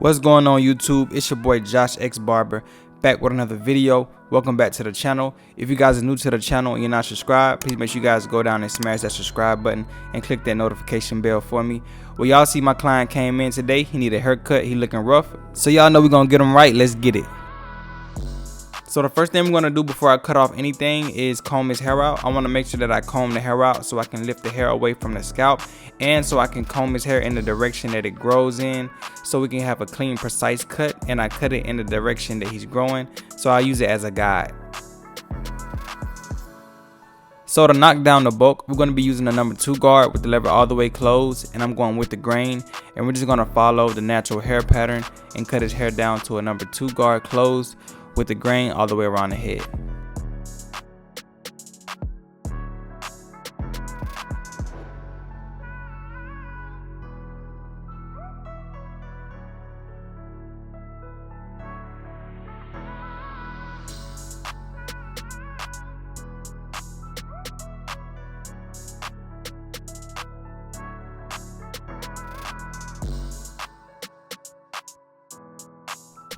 What's going on YouTube? It's your boy JoshXBarber back with another video. Welcome back to the channel. If you guys are new to the channel and you're not subscribed, please make sure you guys go down and smash that subscribe button and click that notification bell for me. Well, y'all see my client came in today. He need a haircut. He looking rough. So y'all know we're gonna get him right. Let's get it. So the first thing I'm going to do before I cut off anything is comb his hair out. I want to make sure that I comb the hair out so I can lift the hair away from the scalp, and so I can comb his hair in the direction that it grows in, so we can have a clean, precise cut, and I cut it in the direction that he's growing, so I use it as a guide. So to knock down the bulk, we're going to be using the number 2 guard with the lever all the way closed, and I'm going with the grain, and we're just going to follow the natural hair pattern and cut his hair down to a number 2 guard closed with the grain all the way around the head.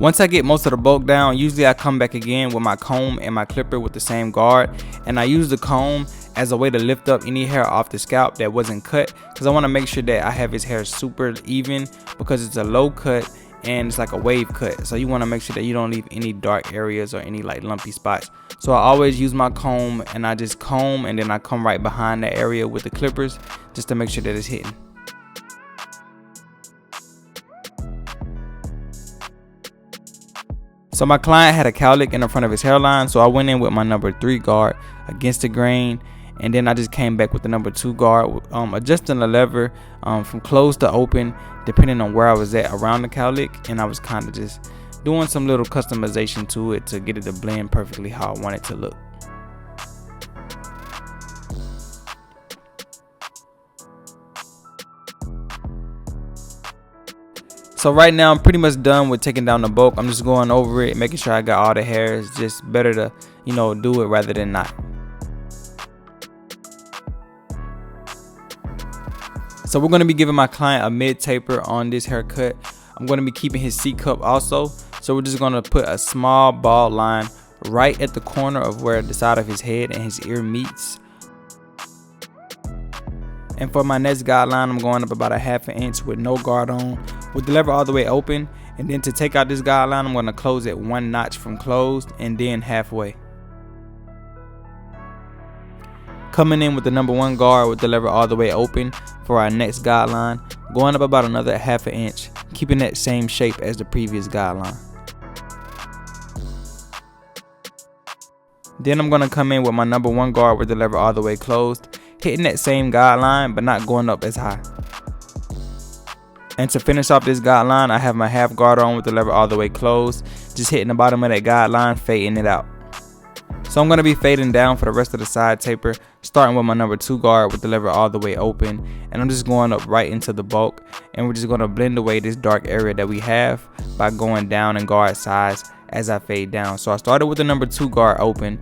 Once I get most of the bulk down, usually I come back again with my comb and my clipper with the same guard, and I use the comb as a way to lift up any hair off the scalp that wasn't cut, because I want to make sure that I have his hair super even, because it's a low cut and it's like a wave cut, so you want to make sure that you don't leave any dark areas or any like lumpy spots. So I always use my comb, and I just comb and then I come right behind that area with the clippers just to make sure that it's hitting. So my client had a cowlick in the front of his hairline, so I went in with my number 3 guard against the grain, and then I just came back with the number 2 guard, adjusting the lever from closed to open depending on where I was at around the cowlick, and I was kind of just doing some little customization to it to get it to blend perfectly how I want it to look. So right now I'm pretty much done with taking down the bulk. I'm just going over it, making sure I got all the hair. It's just better to, do it rather than not. So we're going to be giving my client a mid taper on this haircut. I'm going to be keeping his C cup also. So we're just going to put a small bald line right at the corner of where the side of his head and his ear meets. And for my next guideline, I'm going up about a ½ inch with no guard on, with the lever all the way open. And then to take out this guideline, I'm going to close it 1 notch from closed and then halfway. Coming in with the number 1 guard with the lever all the way open for our next guideline, going up about another ½ inch, keeping that same shape as the previous guideline. Then I'm going to come in with my number 1 guard with the lever all the way closed, hitting that same guideline but not going up as high. And to finish off this guideline, I have my half guard on with the lever all the way closed, just hitting the bottom of that guideline, fading it out. So I'm going to be fading down for the rest of the side taper, starting with my number 2 guard with the lever all the way open, and I'm just going up right into the bulk, and we're just going to blend away this dark area that we have by going down in guard size as I fade down. So I started with the number 2 guard open,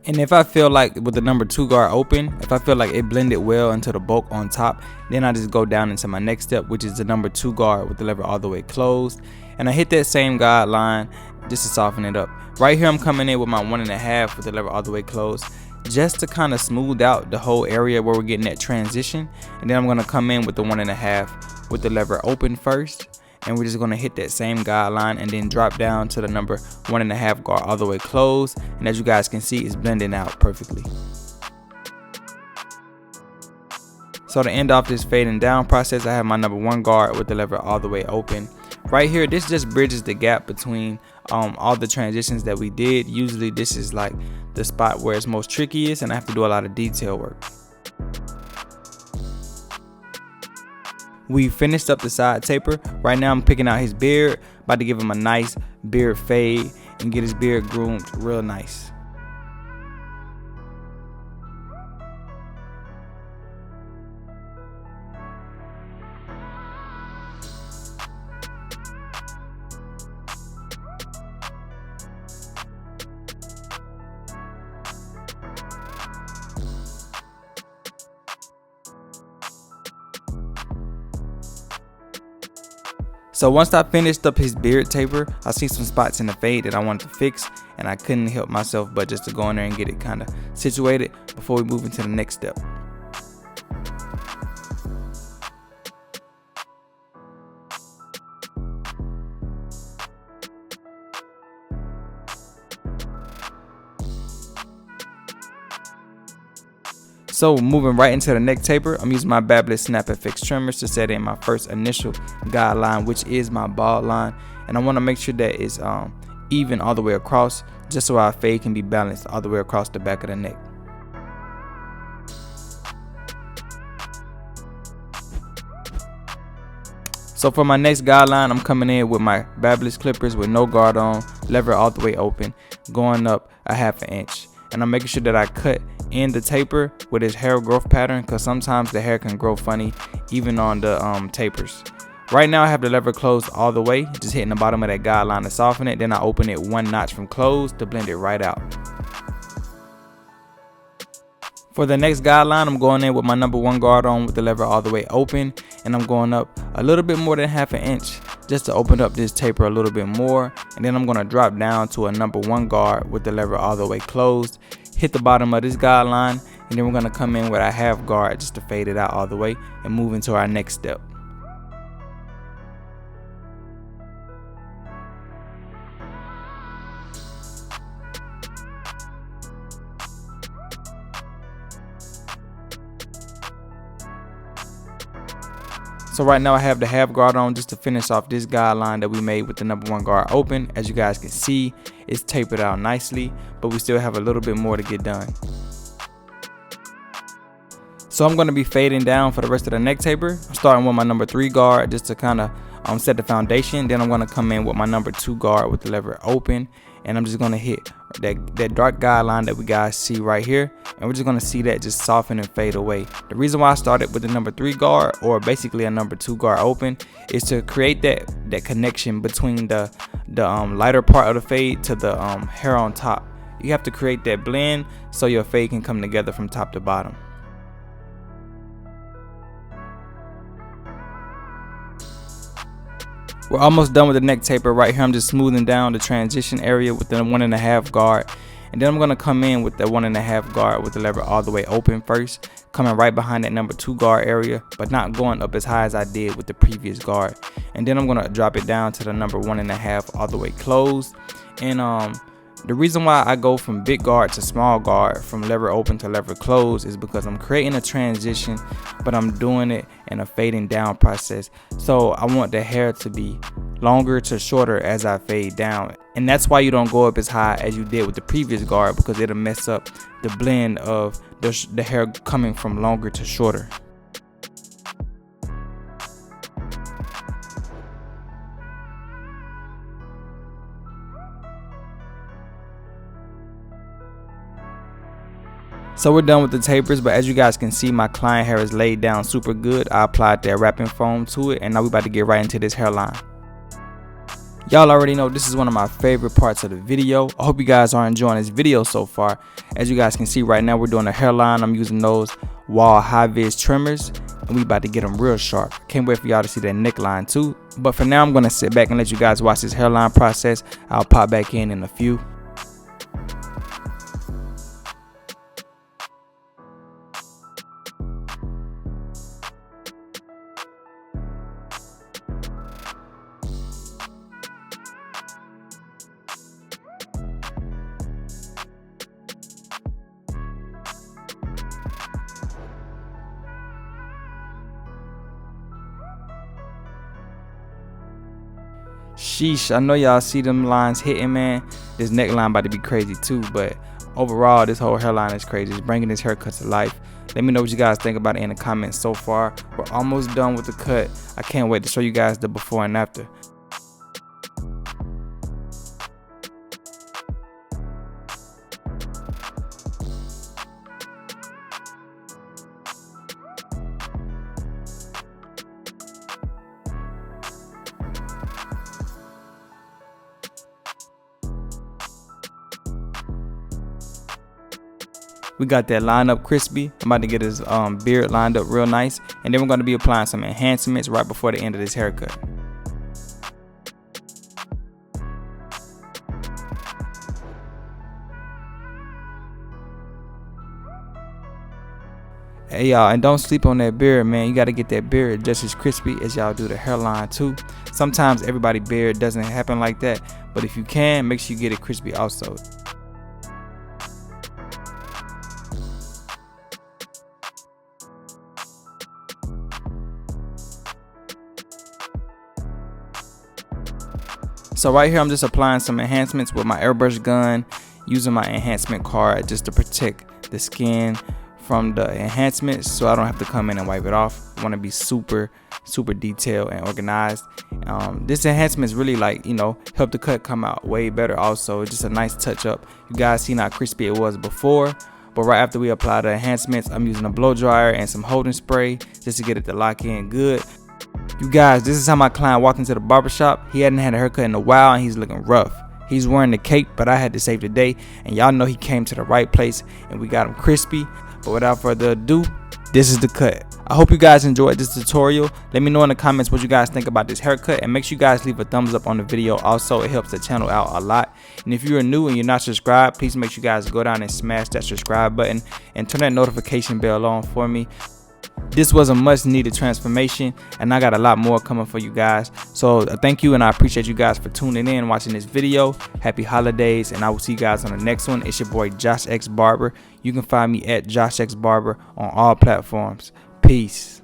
and if I feel like with the number 2 guard open, if I feel like it blended well into the bulk on top, then I just go down into my next step, which is the number 2 guard with the lever all the way closed, and I hit that same guideline just to soften it up. Right here I'm coming in with my 1.5 with the lever all the way closed, just to kind of smooth out the whole area where we're getting that transition. And then I'm going to come in with the 1.5 with the lever open first, and we're just going to hit that same guideline and then drop down to the number 1.5 guard all the way closed, and as you guys can see, it's blending out perfectly. So to end off this fading down process, I have my number 1 guard with the lever all the way open. Right here, this just bridges the gap between all the transitions that we did. Usually this is like the spot where it's most trickiest and I have to do a lot of detail work. We finished up the side taper. Right now I'm picking out his beard, about to give him a nice beard fade and get his beard groomed real nice. So once I finished up his beard taper, I see some spots in the fade that I wanted to fix, and I couldn't help myself but just to go in there and get it kind of situated before we move into the next step. So moving right into the neck taper, I'm using my Babyliss Snap FX trimmers to set in my first initial guideline, which is my bald line, and I want to make sure that it's even all the way across, just so our fade can be balanced all the way across the back of the neck. So for my next guideline, I'm coming in with my Babyliss clippers with no guard on, lever all the way open, going up a ½ inch. And I'm making sure that I cut in the taper with his hair growth pattern, because sometimes the hair can grow funny even on the tapers. Right now I have the lever closed all the way, just hitting the bottom of that guideline to soften it. Then I open it 1 notch from closed to blend it right out. For the next guideline, I'm going in with my number 1 guard on with the lever all the way open, and I'm going up a little bit more than ½ inch just to open up this taper a little bit more. And then I'm going to drop down to a number 1 guard with the lever all the way closed, hit the bottom of this guideline, and then we're going to come in with a ½ guard just to fade it out all the way and move into our next step. So right now I have the ½ guard on just to finish off this guideline that we made with the number 1 guard open. As you guys can see, it's tapered out nicely, but we still have a little bit more to get done. So I'm going to be fading down for the rest of the neck taper. I'm starting with my number 3 guard just to kind of set the foundation. Then I'm going to come in with my number 2 guard with the lever open, and I'm just going to hit that dark guideline that we guys see right here, and we're just going to see that just soften and fade away. The reason why I started with the number 3 guard, or basically a number 2 guard open, is to create that connection between the lighter part of the fade to the hair on top. You have to create that blend so your fade can come together from top to bottom. We're almost done with the neck taper. Right here I'm just smoothing down the transition area with the 1.5 guard, and then I'm going to come in with the 1.5 guard with the lever all the way open first, coming right behind that number 2 guard area, but not going up as high as I did with the previous guard. And then I'm going to drop it down to the number 1.5 all the way closed. And the reason why I go from big guard to small guard, from lever open to lever closed, is because I'm creating a transition, but I'm doing it in a fading down process. So I want the hair to be longer to shorter as I fade down. And that's why you don't go up as high as you did with the previous guard, because it'll mess up the blend of the hair coming from longer to shorter. So we're done with the tapers, but as you guys can see, my client hair is laid down super good. I applied that wrapping foam to it, and now we're about to get right into this hairline. Y'all already know this is one of my favorite parts of the video. I hope you guys are enjoying this video so far. As you guys can see right now, we're doing a hairline. I'm using those Wahl Fade trimmers, and we about to get them real sharp. Can't wait for y'all to see that neckline too. But for now, I'm going to sit back and let you guys watch this hairline process. I'll pop back in a few. Sheesh, I know y'all see them lines hitting, man. This neckline about to be crazy too, but overall this whole hairline is crazy. It's bringing this haircut to life. Let me know what you guys think about it in the comments so far. We're almost done with the cut. I can't wait to show you guys the before and after. We got that line up crispy. I'm about to get his beard lined up real nice, and then we're going to be applying some enhancements right before the end of this haircut. Hey y'all, and don't sleep on that beard, man. You gotta get that beard just as crispy as y'all do the hairline too. Sometimes everybody beard doesn't happen like that, but if you can, make sure you get it crispy also. So right here, I'm just applying some enhancements with my airbrush gun, using my enhancement card just to protect the skin from the enhancements, so I don't have to come in and wipe it off. I want to be super detailed and organized. This enhancement is really, like, you know, help the cut come out way better. Also, it's just a nice touch up. You guys seen how crispy it was before, but right after we apply the enhancements, I'm using a blow dryer and some holding spray just to get it to lock in good. You guys, this is how my client walked into the barbershop. He hadn't had a haircut in a while and he's looking rough. He's wearing the cape, but I had to save the day, and y'all know he came to the right place and we got him crispy. But without further ado, this is the cut. I hope you guys enjoyed this tutorial. Let me know in the comments what you guys think about this haircut, and make sure you guys leave a thumbs up on the video. Also, it helps the channel out a lot. And if you're new and you're not subscribed, please make sure you guys go down and smash that subscribe button and turn that notification bell on for me. This was a much needed transformation, and I got a lot more coming for you guys. So thank you, and I appreciate you guys for tuning in, watching this video. Happy holidays, and I will see you guys on the next one. It's your boy JoshXBarber. You can find me at JoshXBarber on all platforms. Peace.